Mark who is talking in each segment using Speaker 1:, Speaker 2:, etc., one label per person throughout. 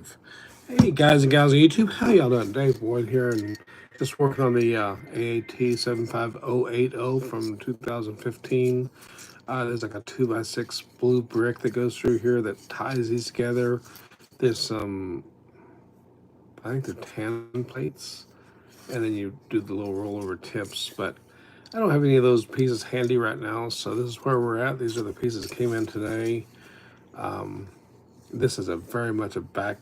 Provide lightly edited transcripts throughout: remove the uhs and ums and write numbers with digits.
Speaker 1: live. Hey guys and gals on YouTube, how y'all doing? Dave Boyd here, and just working on the AAT 75080 from 2015. There's like a 2x6 blue brick that goes through here that ties these together. There's some, I think they're tan plates, and then you do the little rollover tips, but I don't have any of those pieces handy right now, so this is where we're at. These are the pieces that came in today. This is a very much a back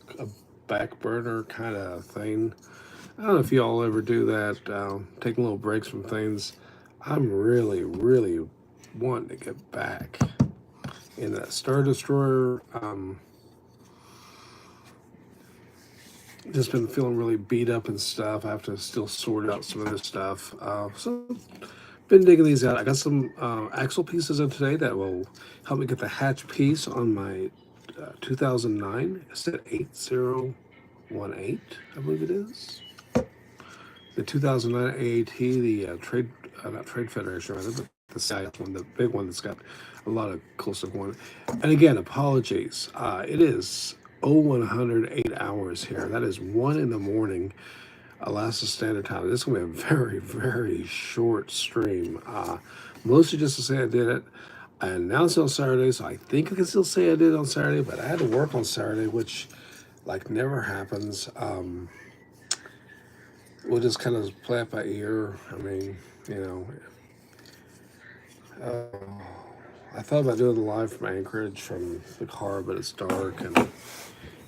Speaker 1: burner kind of thing. I don't know if y'all ever do that, taking little breaks from things. I'm really wanting to get back in that Star Destroyer. Just been feeling really beat up and stuff. I have to still sort out some of this stuff. So been digging these out. I got some axle pieces in today that will help me get the hatch piece on my 2009. Is it 8018? I believe it is. The 2009 AAT, the not Trade Federation, rather, but the CIF one, the big one that's got a lot of cool stuff going. And again, apologies. It is 0108 hours here. That is 1 in the morning, Alaska Standard Time. This is going to be a very short stream. Mostly just to say I did it. I announced it on Saturday, so I think I can still say I did it on Saturday, but I had to work on Saturday, which like never happens. We'll just kind of play it by ear. I mean, you know, I thought about doing the live from Anchorage from the car, but it's dark and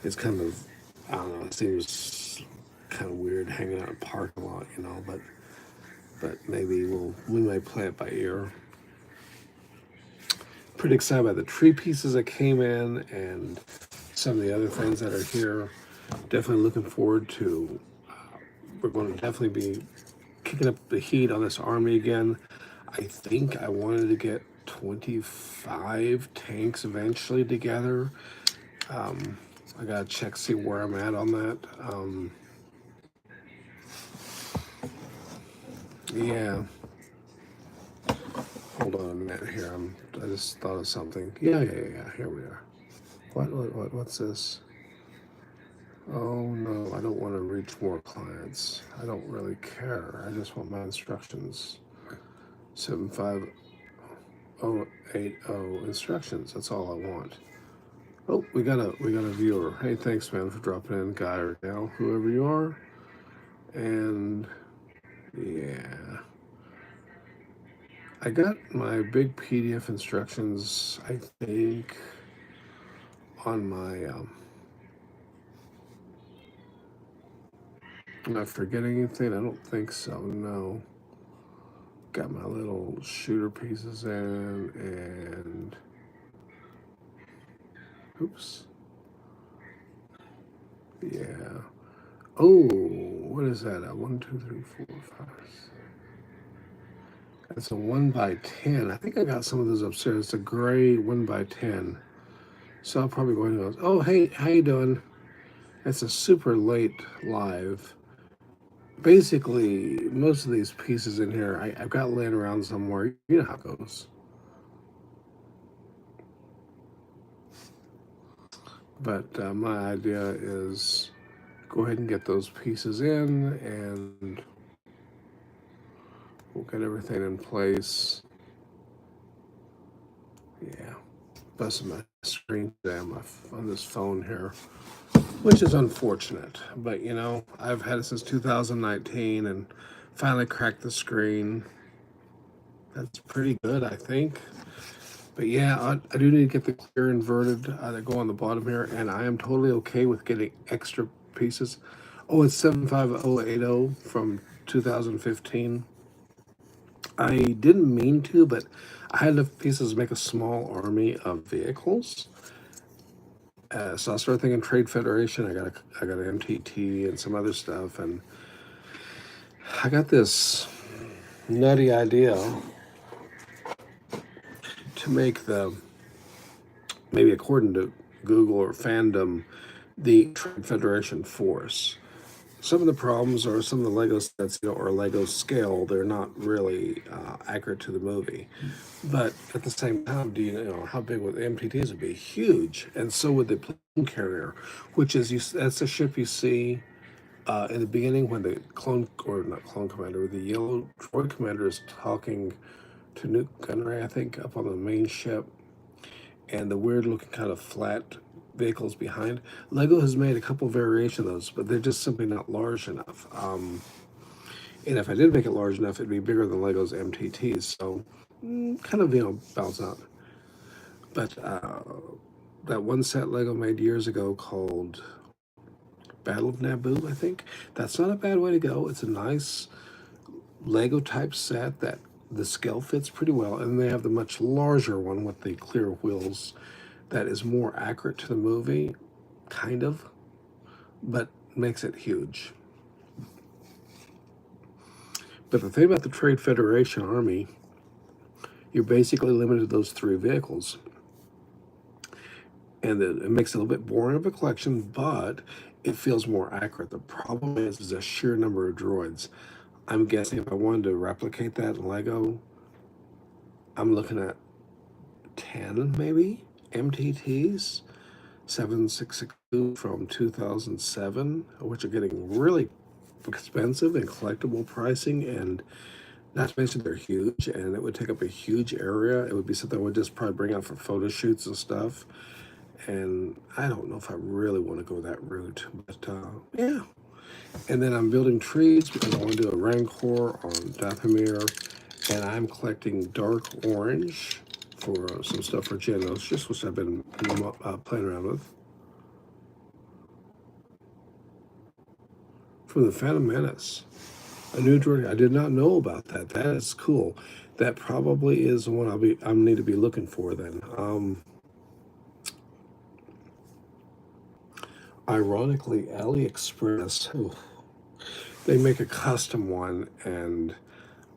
Speaker 1: it's kind of, I don't know, it seems kind of weird hanging out in a parking lot, but maybe we might play it by ear. Pretty excited about the tree pieces that came in and some of the other things that are here. Definitely looking forward to, we're going to definitely be kicking up the heat on this army again. I think I wanted to get 25 tanks eventually together. I gotta check, see where I'm at on that. Yeah. Hold on a minute here. I just thought of something. Yeah. Here we are. What's this? Oh no, I don't want to reach more clients. I don't really care. I just want my instructions. 75080 instructions. That's all I want. Oh, we got a viewer. Hey, thanks man for dropping in, guy or gal, whoever you are. And yeah, I got my big PDF instructions, I think, on my am I forgetting anything? I don't think so, no. Got my little shooter pieces in, and oops. Yeah. Oh, what is that? A 1, 2, 3, 4, 5. It's a 1x10. I think I got some of those upstairs. It's a gray 1x10. So I'll probably go into those. Oh, hey, how you doing? It's a super late live. Basically, most of these pieces in here, I've got laying around somewhere. You know how it goes. But my idea is go ahead and get those pieces in, and we'll get everything in place. Yeah, busting my screen today on this phone here, which is unfortunate. But you know, I've had it since 2019 and finally cracked the screen. That's pretty good, I think. But yeah, I do need to get the clear inverted that go on the bottom here, and I am totally okay with getting extra pieces. Oh, it's 75080 from 2015. I didn't mean to, but I had enough pieces to make a small army of vehicles. So I started thinking Trade Federation. I got an MTT and some other stuff, and I got this nutty idea to make the, maybe according to Google or fandom, the Trade Federation force. some of the problems are some of the Lego sets, or Lego scale. They're not really accurate to the movie. But at the same time, do you know how big would the MTTs would be? Huge, and so would the plane carrier, which is that's a ship you see in the beginning when the clone, or not clone commander, the yellow droid commander is talking to Newt Gunray, I think, up on the main ship, and the weird looking kind of flat vehicles behind. Lego has made a couple variations of those, but they're just simply not large enough. And if I did make it large enough, it'd be bigger than Lego's MTTs. So kind of, balance out. But that one set Lego made years ago called Battle of Naboo, I think, that's not a bad way to go. It's a nice Lego type set that the scale fits pretty well. And they have the much larger one with the clear wheels that is more accurate to the movie, kind of, but makes it huge. But the thing about the Trade Federation Army, you're basically limited to those three vehicles. And it makes it a little bit boring of a collection, but it feels more accurate. The problem is the sheer number of droids. I'm guessing if I wanted to replicate that in Lego, I'm looking at 10 maybe MTTs, 762 from 2007, which are getting really expensive and collectible pricing, and not to mention they're huge, and it would take up a huge area. It would be something I would just probably bring out for photo shoots and stuff. And I don't know if I really want to go that route, but yeah. And then I'm building trees because I want to do a Rancor on Dathomir, and I'm collecting dark orange for some stuff for Genos, just which I've been playing around with. From the Phantom Menace, a new droid. I did not know about that. That is cool. That probably is the one I need to be looking for then. Ironically, AliExpress, they make a custom one, and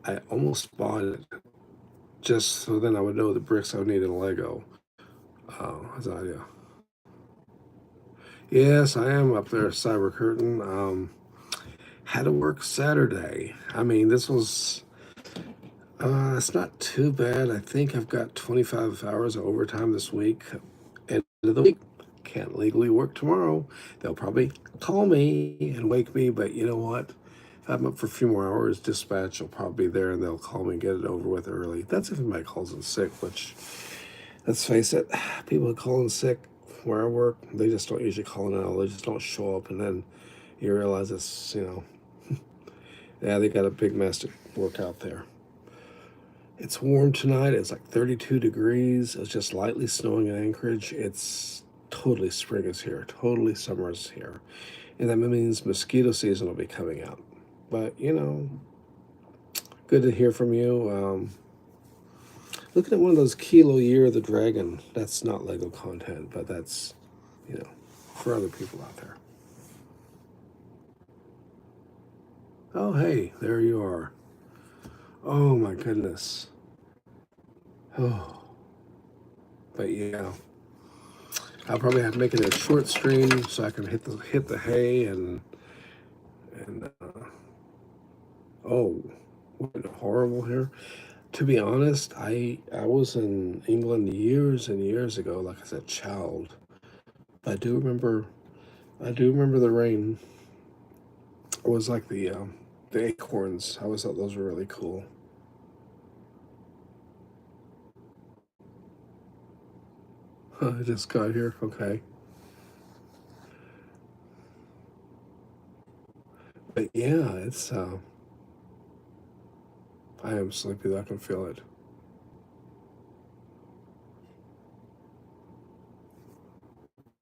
Speaker 1: I almost bought it just so then I would know the bricks I would need in Lego. That's an idea. Yes, I am up there, Cyber Curtain. Had to work Saturday. I mean, this was, it's not too bad. I think I've got 25 hours of overtime this week. End of the week. Can't legally work tomorrow. They'll probably call me and wake me, but you know what? If I'm up for a few more hours, dispatch will probably be there and they'll call me and get it over with early. That's if anybody calls in sick, which, let's face it, people who call in sick where I work, they just don't usually call in out. They just don't show up, and then you realize it's, yeah, they got a big mess to work out there. It's warm tonight. It's like 32 degrees. It's just lightly snowing in Anchorage. It's totally spring is here. Totally summer is here. And that means mosquito season will be coming out. But, good to hear from you. Looking at one of those Kilo Year of the Dragon. That's not Lego content, but that's, for other people out there. Oh, hey, there you are. Oh, my goodness. Oh. But yeah, I'll probably have to make it a short stream so I can hit the hay and oh, what horrible hair. To be honest, I was in England years and years ago, like as a child. I do remember the rain. It was like the acorns. I always thought those were really cool. I just got here. Okay. But yeah, it's I am sleepy. I can feel it.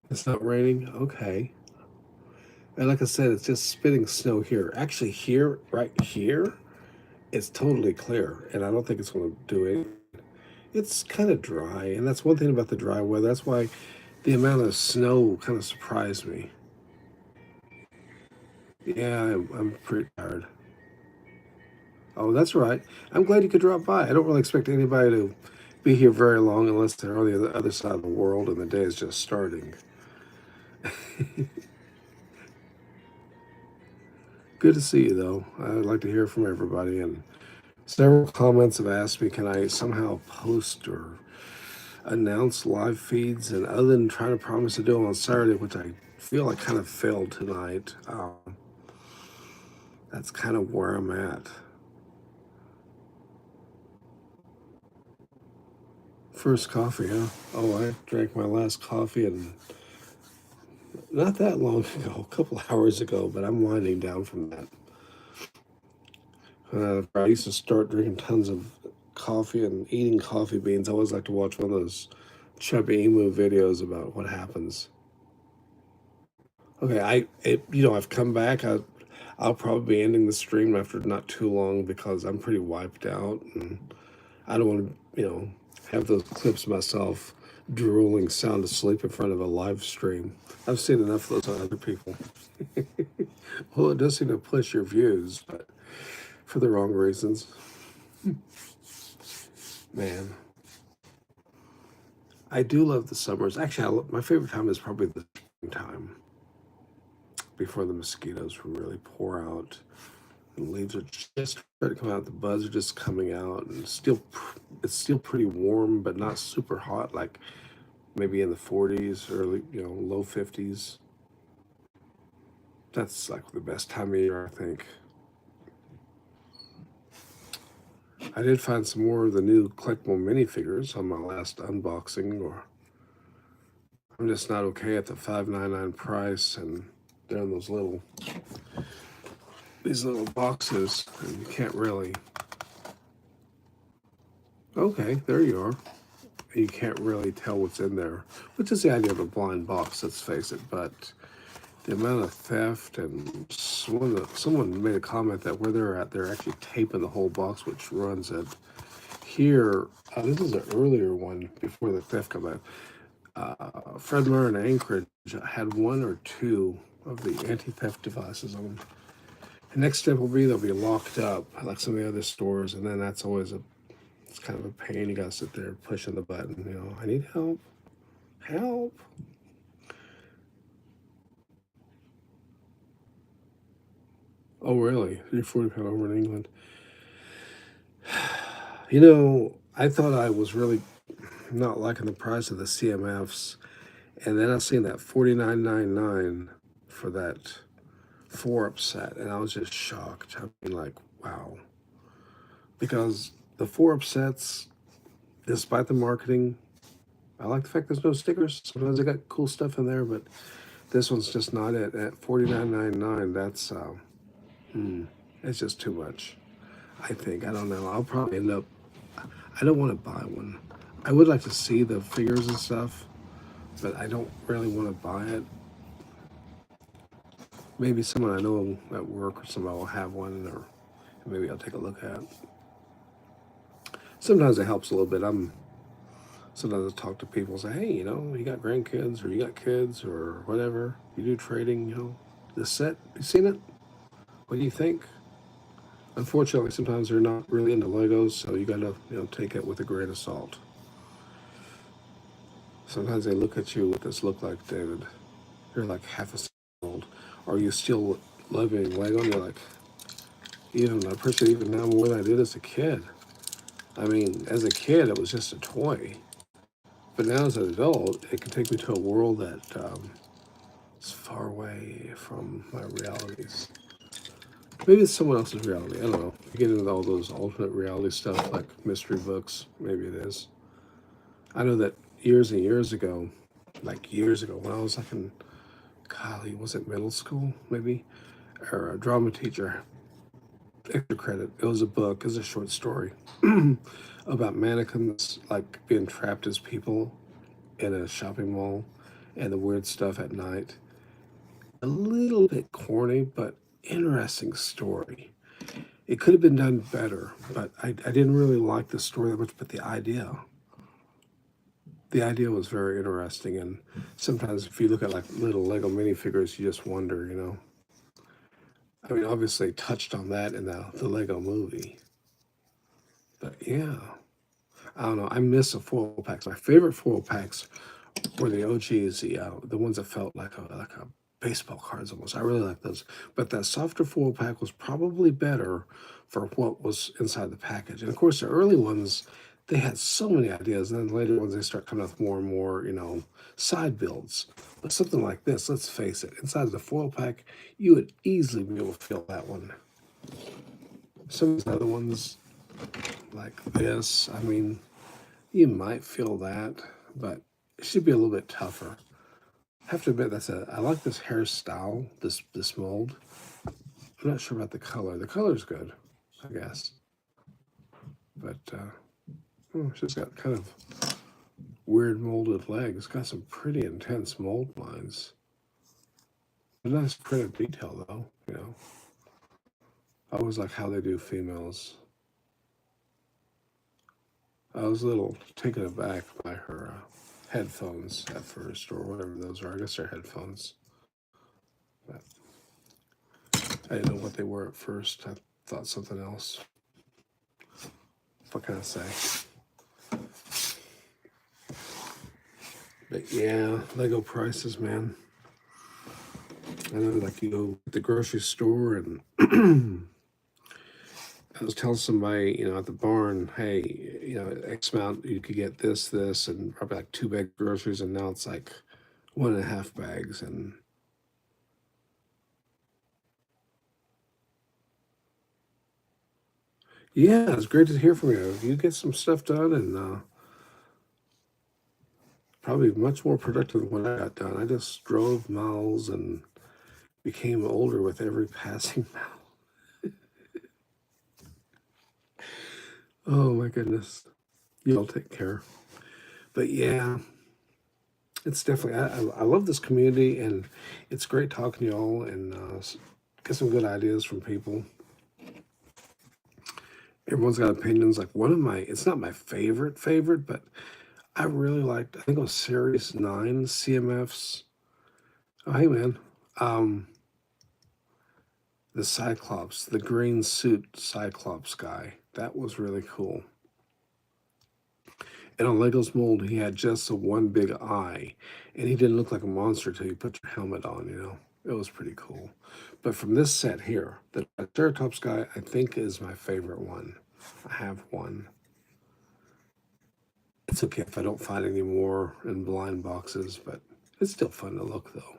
Speaker 1: It's not raining. Okay. And like I said, it's just spitting snow here. Actually, here, right here, it's totally clear, and I don't think it's going to do it. It's kind of dry, and that's one thing about the dry weather. That's why the amount of snow kind of surprised me. Yeah, I'm pretty tired. Oh, that's right. I'm glad you could drop by. I don't really expect anybody to be here very long unless they're on the other side of the world and the day is just starting. Good to see you, though. I'd like to hear from everybody. And several comments have asked me, can I somehow post or announce live feeds? And other than trying to promise to do them on Saturday, which I feel I kind of failed tonight, that's kind of where I'm at. First coffee, huh? Oh, I drank my last coffee and not that long ago, a couple hours ago, but I'm winding down from that. I used to start drinking tons of coffee and eating coffee beans. I always like to watch one of those Chubby Emu videos about what happens. Okay, I've come back. I'll probably be ending the stream after not too long because I'm pretty wiped out, and I don't want to, have those clips of myself drooling, sound asleep in front of a live stream. I've seen enough of those on other people. Well, it does seem to push your views, but for the wrong reasons. Man, I do love the summers. Actually, my favorite time is probably the springtime before the mosquitoes really pour out. The leaves are just starting to come out. The buds are just coming out, and it's still pretty warm, but not super hot. Like maybe in the 40s, early, low 50s. That's like the best time of year, I think. I did find some more of the new collectible minifigures on my last unboxing, or I'm just not okay at the $5.99 price, and they're in these little boxes, and you can't really. Okay, there you are. You can't really tell what's in there, which is the idea of a blind box, let's face it. But the amount of theft, and someone made a comment that where they're at, they're actually taping the whole box, which runs at here. This is an earlier one before the theft came out. Fred Meyer in Anchorage had one or two of the anti-theft devices on them. The next step will be they'll be locked up like some of the other stores, and then that's always it's kind of a pain. You gotta sit there pushing the button. I need help. Help. Oh, really? You're 45 over in England. I thought I was really not liking the price of the CMFs, and then I seen that $49.99 for that 4-up set, and I was just shocked. I mean, like, wow. Because the 4-up sets, despite the marketing, I like the fact there's no stickers. Sometimes they got cool stuff in there, but this one's just not it. At $49.99, that's it's just too much. I think. I don't know. I'll probably end up. I don't want to buy one. I would like to see the figures and stuff, but I don't really want to buy it. Maybe someone I know at work or somebody will have one, or maybe I'll take a look at. Sometimes it helps a little bit. Sometimes I talk to people and say, hey, you got grandkids or you got kids or whatever. You do trading, the set. You seen it? What do you think? Unfortunately, sometimes they're not really into Legos, so you gotta, take it with a grain of salt. Sometimes they look at you with this look like, David, you're like half a second old. Are you still loving Lego? And you're like, I appreciate even now more than I did as a kid. I mean, as a kid, it was just a toy. But now as an adult, it can take me to a world that is far away from my realities. Maybe it's someone else's reality. I don't know. You get into all those alternate reality stuff like mystery books. Maybe it is. I know that years and years ago, when I was like in, golly, was it middle school maybe? Or a drama teacher, extra credit. It was a book, it was a short story about mannequins like being trapped as people in a shopping mall and the weird stuff at night. A little bit corny, but interesting story. It could have been done better, but I didn't really like the story that much, but the idea was very interesting. And sometimes if you look at like little Lego minifigures, you just wonder. I mean, obviously touched on that in the Lego movie. But yeah, I don't know. I miss the foil packs. My favorite foil packs were the OGs, the ones that felt like a baseball cards almost. I really like those. But that softer foil pack was probably better for what was inside the package. And of course, the early ones, they had so many ideas. And then later ones, they start coming up with more and more, side builds. But something like this, let's face it, inside the foil pack, you would easily be able to fill that one. Some of the other ones, like this, I mean, you might feel that, but it should be a little bit tougher. I have to admit, I like this hairstyle, this mold. I'm not sure about the color. The color's good, I guess. But she's got kind of weird molded legs. Got some pretty intense mold lines. A nice printed detail, though. I always like how they do females. I was a little taken aback by her headphones at first, or whatever those are. I guess they're headphones. But I didn't know what they were at first. I thought something else. What can I say? But yeah, Lego prices, man. I know, like, you go to the grocery store, and I was telling somebody, at the barn, hey, X amount, you could get this, and probably like 2 bag groceries, and now it's like 1.5 bags, and yeah, it's great to hear from you. You get some stuff done, and probably much more productive than what I got done. I just drove miles and became older with every passing mile. Oh my goodness. Y'all take care. But yeah, it's definitely, I love this community, and it's great talking to y'all and get some good ideas from people. Everyone's got opinions. Like it's not my favorite, but I really liked, I think it was Series 9 CMFs. Oh, hey man. The Cyclops, the green suit Cyclops guy. That was really cool. And on Lego's mold, he had just the one big eye, and he didn't look like a monster till you put your helmet on, It was pretty cool. But from this set here, the Triceratops guy, I think, is my favorite one. I have one. It's okay if I don't find any more in blind boxes, but it's still fun to look, though.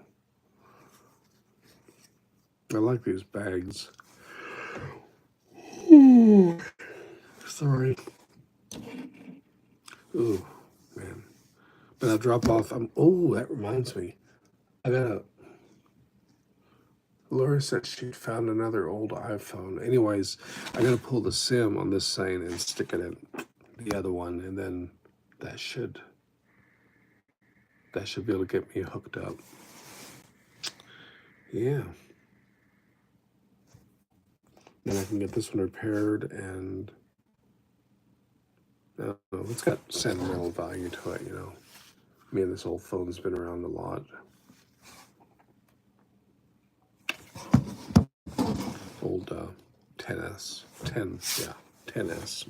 Speaker 1: I like these bags. Ooh, sorry. Ooh, man. But I'll drop off. That reminds me. Laura said she found another old iPhone. Anyways, I gotta pull the SIM on this thing and stick it in the other one, and then that should be able to get me hooked up. Yeah. Then I can get this one repaired, and I don't know, it's got sentimental value to it, I mean, this old phone's been around a lot. Old 10S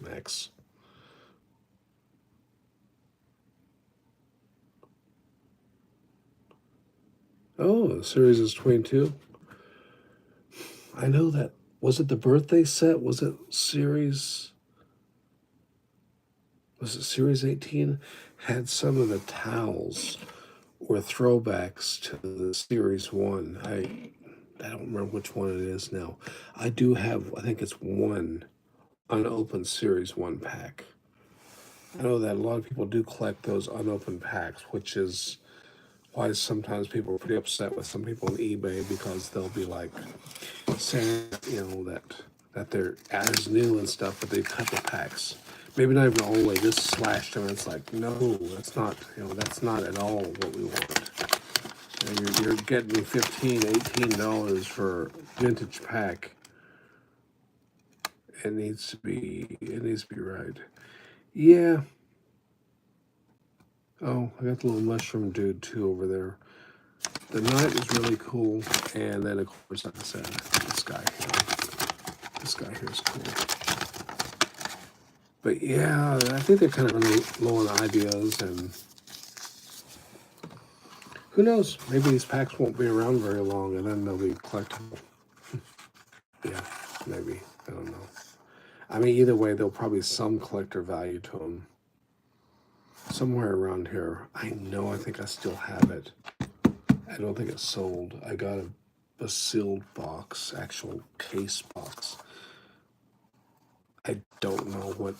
Speaker 1: Max. Oh, the series is 22. I know that. Was it the birthday set? Was it Series 18? Had some of the towels were throwbacks to the Series 1. I don't remember which one it is now. I do have, I think it's one unopened Series 1 pack. I know that a lot of people do collect those unopened packs, which is why sometimes people are pretty upset with some people on eBay, because they'll be like saying, that they're as new and stuff, but they cut the packs. Maybe not even all the way, just slashed them. It's like, no, that's not, that's not at all what we want. You're getting $15, $18 for vintage pack. It needs to be right. Yeah. Oh, I got the little mushroom dude too over there. The knight is really cool, and then of course, like I said, this guy here is cool. But yeah, I think they're kind of running low on ideas, and Who knows? Maybe these packs won't be around very long, and then they'll be collectible. Yeah, maybe. I don't know. I mean, either way, there'll probably some collector value to them. Somewhere around here. I know, I think I still have it. I don't think it's sold. I got a sealed box, actual case box. I don't know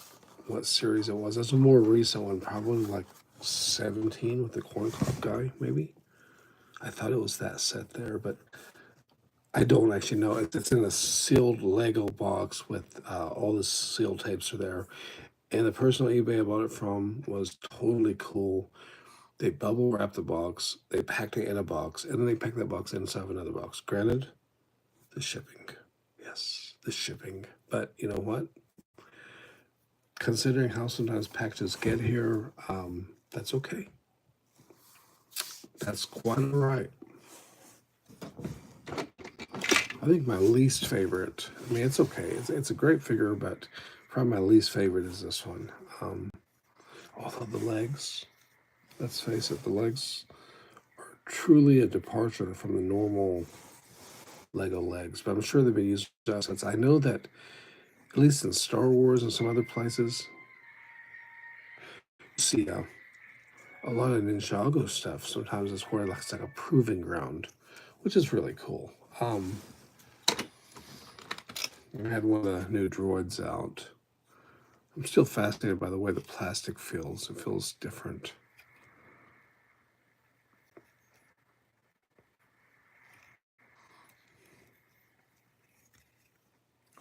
Speaker 1: what series it was. It's a more recent one, probably like 17 with the corn cob guy, maybe. I thought it was that set there, but I don't actually know. It's in a sealed Lego box with all the seal tapes are there. And the person on eBay I bought it from was totally cool. They bubble wrapped the box, they packed it in a box, and then they packed that box inside of another box. Granted, the shipping. Yes, the shipping. But you know what? Considering how sometimes packages get here, that's okay. That's quite all right. I think my least favorite, I mean, it's okay. It's a great figure, but probably my least favorite is this one. Although the legs, let's face it, the legs are truly a departure from the normal Lego legs, but I'm sure they've been used since. I know that, at least in Star Wars and some other places, you see a lot of Ninjago stuff. Sometimes it's where it's like a proving ground, which is really cool. I had one of the new droids out. I'm still fascinated by the way the plastic feels. It feels different.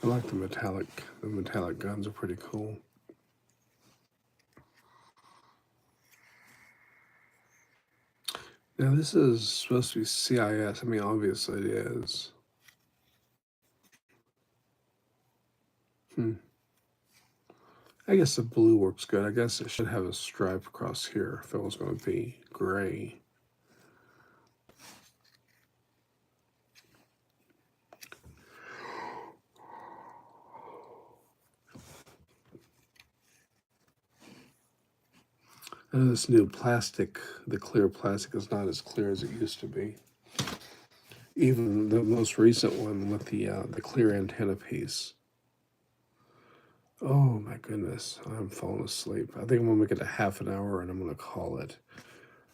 Speaker 1: I like the metallic. The metallic guns are pretty cool. Now this is supposed to be CIS. I mean, obviously it is. I guess the blue works good. I guess it should have a stripe across here if it was going to be gray. And this new plastic, the clear plastic, is not as clear as it used to be. Even the most recent one with the clear antenna piece. Oh my goodness, I'm falling asleep. I think I'm gonna make it a half an hour and I'm gonna call it.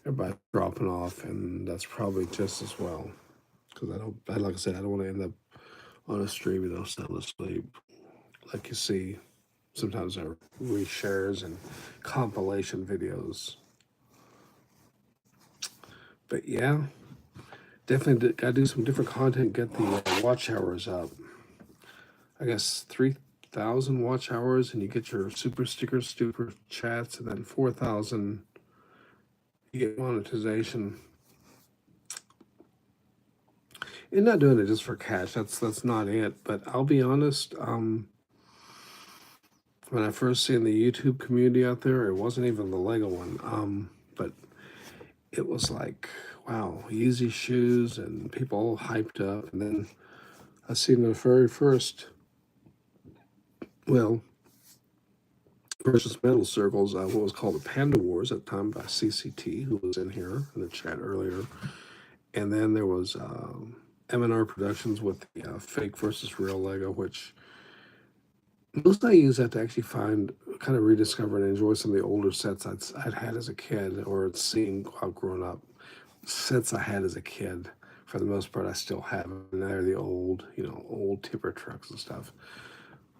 Speaker 1: Everybody's dropping off, and that's probably just as well. Because like I said, I don't want to end up on a stream and I'll still asleep. Like you see, sometimes I reshares and compilation videos. But yeah, definitely got to do some different content. Get the watch hours up. I guess 3,000 watch hours, and you get your super stickers, super chats, and then 4,000 you get monetization. And not doing it just for cash. That's not it. But I'll be honest. When I first seen the YouTube community out there, it wasn't even the Lego one. But it was like, wow, Yeezy shoes and people all hyped up. And then I seen the very first, well, Precious Metal Circles, what was called the Panda Wars at the time by CCT, who was in here in the chat earlier. And then there was M&R Productions with the fake versus real Lego, which mostly I use that to actually find, kind of rediscover and enjoy some of the older sets I'd had as a kid or seen while growing up. Sets I had as a kid, for the most part, I still have. And they're the old, old tipper trucks and stuff.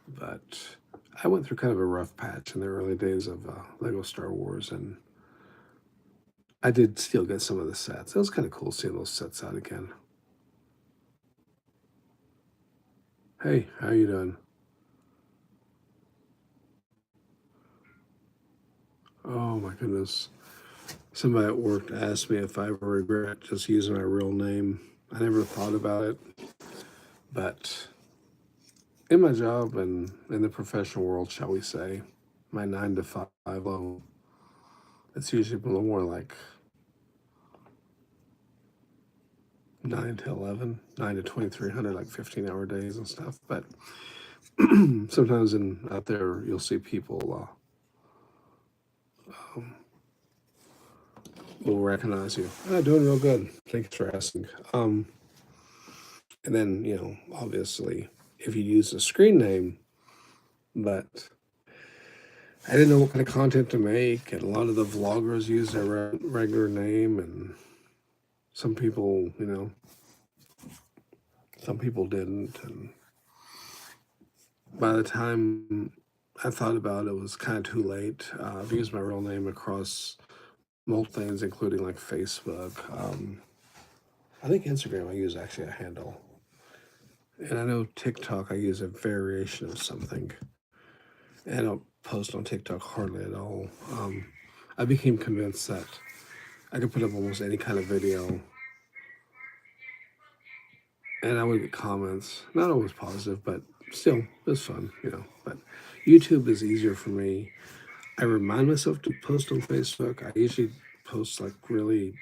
Speaker 1: But I went through kind of a rough patch in the early days of Lego Star Wars, and I did still get some of the sets. It was kind of cool seeing those sets out again. Hey, how you doing? Oh my goodness. Somebody at work asked me if I ever regret just using my real name. I never thought about it, but in my job and in the professional world, shall we say, my 9 to 5 level, it's usually a little more like 9 to 11, 9 to 2,300, like 15-hour days and stuff. But sometimes out there, you'll see people will recognize you. Doing real good. Thanks for asking. And then, obviously, if you use a screen name, but I didn't know what kind of content to make, and a lot of the vloggers use their regular name, and some people, some people didn't. And by the time I thought about it, it was kind of too late. I've used my real name across multiple things, including like Facebook. I think Instagram I use actually a handle. And I know TikTok I use a variation of something. And I don't post on TikTok hardly at all. I became convinced that I could put up almost any kind of video and I would get comments. Not always positive, but still, it was fun, But YouTube is easier for me. I remind myself to post on Facebook. I usually post like really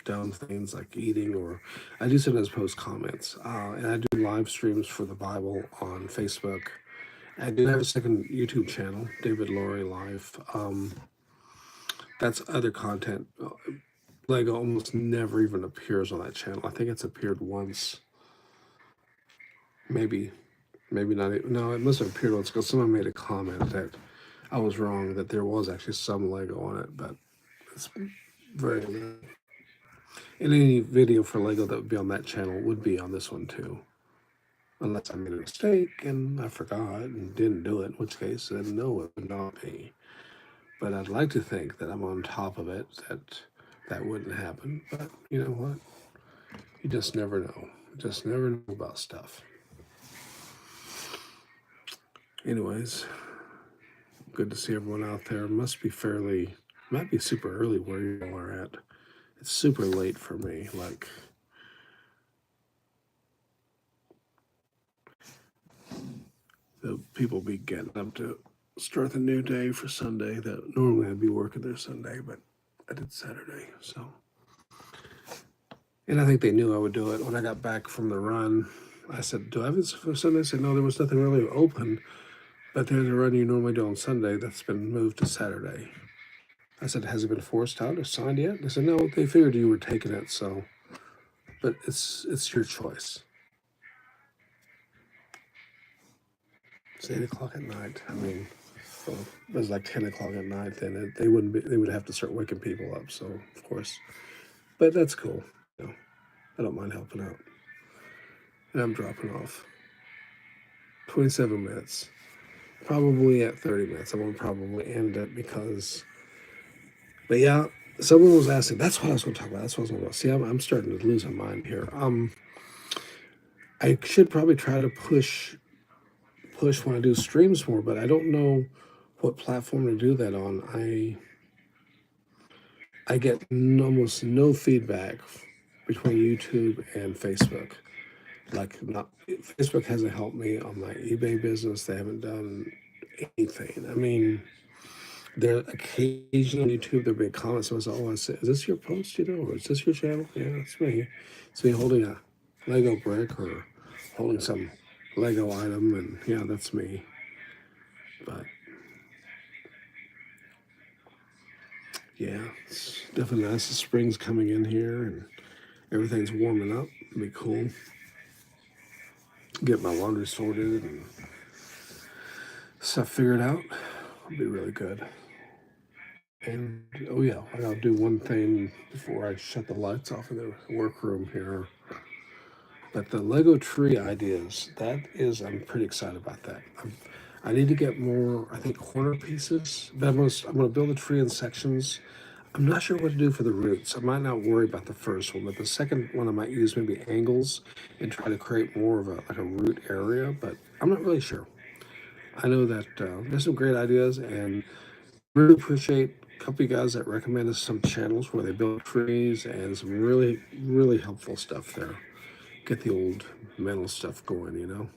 Speaker 1: dumb things like eating, or I do sometimes post comments. And I do live streams for the Bible on Facebook. I do have a second YouTube channel, David Laurie Life. That's other content. Lego almost never even appears on that channel. I think it's appeared once. Maybe not. No, it must have appeared once because someone made a comment that I was wrong, that there was actually some Lego on it, but it's very limited. And any video for Lego that would be on that channel would be on this one too. Unless I made a mistake and I forgot and didn't do it, in which case then no, it would not be. But I'd like to think that I'm on top of it, that wouldn't happen. But you know what? You just never know. You just never know about stuff. Anyways, good to see everyone out there. Might be super early where you all are at. It's super late for me. Like, the people be getting up to start the new day for Sunday. That normally I'd be working there Sunday, but I did Saturday. So, and I think they knew I would do it when I got back from the run. I said, "Do I have this for Sunday?" They said, "No, there was nothing really open, but there's a run you normally do on Sunday that's been moved to Saturday." I said, "Has it been forced out or signed yet?" They said, "No, they figured you were taking it, so, but it's your choice." It's 8 o'clock at night. I mean, well, it was like 10 o'clock at night. Then they wouldn't be. They would have to start waking people up. So of course, but that's cool. I don't mind helping out. And I'm dropping off. 27 minutes. Probably at 30 minutes. I won't probably end it because. But yeah, someone was asking. That's what I was going to talk about. That's what I was going to. See, I'm starting to lose my mind here. I should probably try to push when I do streams more, but I don't know what platform to do that on. I get almost no feedback between YouTube and Facebook. Like, not Facebook hasn't helped me on my eBay business. They haven't done anything. I mean, there occasionally on YouTube there'll be comments. So I was like, "Oh, I said, is this your post? Or is this your channel?" Yeah, it's me. It's me holding a Lego brick or holding some Lego item, and yeah, that's me. But yeah, it's definitely nice. The spring's coming in here and everything's warming up. It'll be cool. Get my laundry sorted and stuff figured out. It'll be really good. And oh yeah, I gotta do one thing before I shut the lights off in the workroom here. But the Lego tree ideas, I'm pretty excited about that. I need to get more, I think, corner pieces. But I'm gonna build a tree in sections. I'm not sure what to do for the roots. I might not worry about the first one, but the second one I might use maybe angles and try to create more of a root area. But I'm not really sure. I know that there's some great ideas, and really appreciate a couple of you guys that recommended some channels where they build trees and some really, really helpful stuff there. Get the old mental stuff going.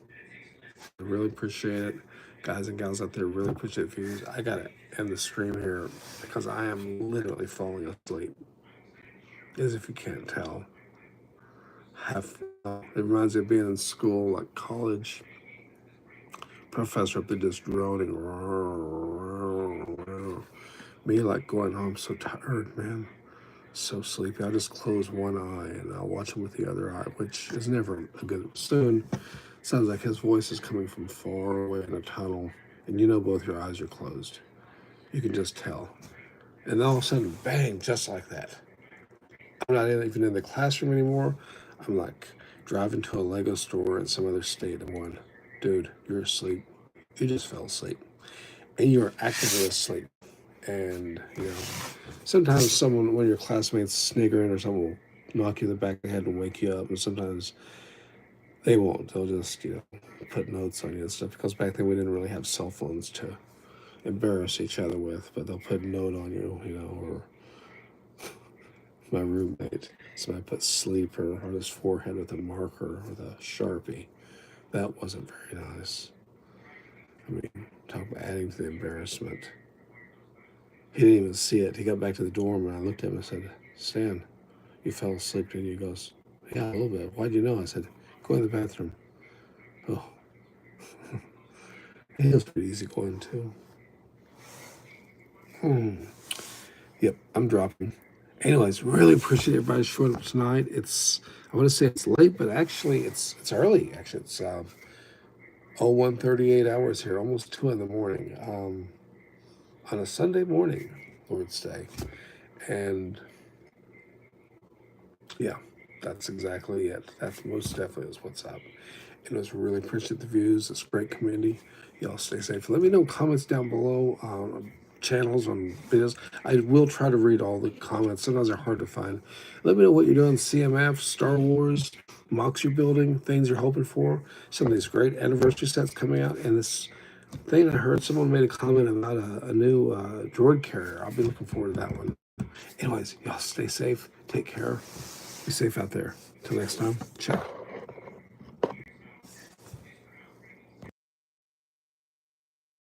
Speaker 1: I really appreciate it. Guys and gals out there, really appreciate the views. I gotta end the stream here because I am literally falling asleep. As if you can't tell. It reminds me of being in school, like college. Professor up there just droning. Me like going home so tired, man. so sleepy. I'll just close one eye and I'll watch him with the other eye, which is never a good. Soon, sounds like his voice is coming from far away in a tunnel, and you know both your eyes are closed. You can just tell. And then all of a sudden, bang, just like that. I'm not even in the classroom anymore. I'm like driving to a Lego store in some other state. I'm going, dude, you're asleep. You just fell asleep. And you're actively asleep. And, sometimes one of your classmates sniggering or someone will knock you in the back of the head and wake you up. And sometimes they won't. They'll just, put notes on you and stuff. Because back then we didn't really have cell phones to embarrass each other with, but they'll put a note on you, or my roommate, somebody put sleeper on his forehead with a marker with a Sharpie. That wasn't very nice. I mean, talk about adding to the embarrassment. He didn't even see it. He got back to the dorm and I looked at him and said, Stan, you fell asleep, didn't you? He goes, yeah, a little bit. Why'd you know? I said, go in the bathroom. Oh. He was pretty easy going too. Yep, I'm dropping. Anyways, really appreciate everybody showing up tonight. I want to say it's late, but actually it's early. Actually, it's 1:38 hours here, almost 2 in the morning, on a Sunday morning, Lord's Day. And yeah, that's exactly it. That most definitely is what's up. And I was really appreciate the views. It's a great community. Y'all stay safe. Let me know comments down below on channels, on videos. I will try to read all the comments. Sometimes they're hard to find. Let me know what you're doing. CMF, Star Wars, mocks you're building, things you're hoping for. Some of these great anniversary sets coming out. And this thing I heard, someone made a comment about a new droid carrier. I'll be looking forward to that one. Anyways, y'all stay safe. Take care. Be safe out there. Till next time. Ciao.